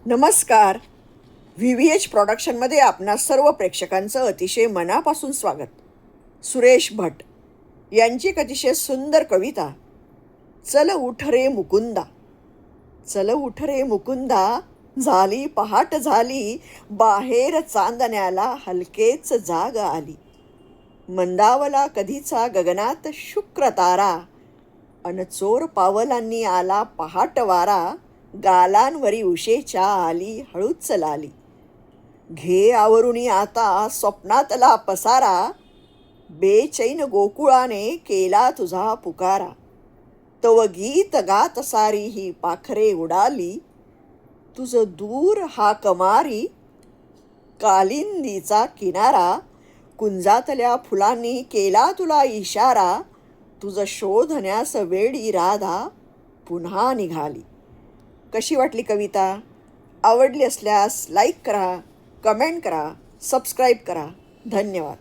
नमस्कार. VVH प्रोडक्शनमध्ये आपणा सर्व प्रेक्षकांचं अतिशय मनापासून स्वागत. सुरेश भट यांची एक अतिशय सुंदर कविता. चल उठ रे मुकुंदा. चल उठ रे मुकुंदा, झाली पहाट झाली, बाहेर चांदण्याला हलकेच जाग आली. मंदावला कधीचा गगनात शुक्र तारा, अन चोर पावलांनी आला पहाट वारा. गालांवरी उशेच्या आली हळूच लाली. घे आवरुणी आता स्वप्नातला पसारा, बेचैन गोकुळाने केला तुझा पुकारा. तव गीत गात सारी ही पाखरे उडाली, तुझ दूर हाक मारी कालिंदीचा किनारा. कुंजातल्या फुलांनी केला तुला इशारा, तुझ शोधण्यास वेडी राधा पुन्हा निघाली. कशी वाटली कविता? आवडली असल्यास लाईक करा, कमेंट करा, सबस्क्राईब करा. धन्यवाद.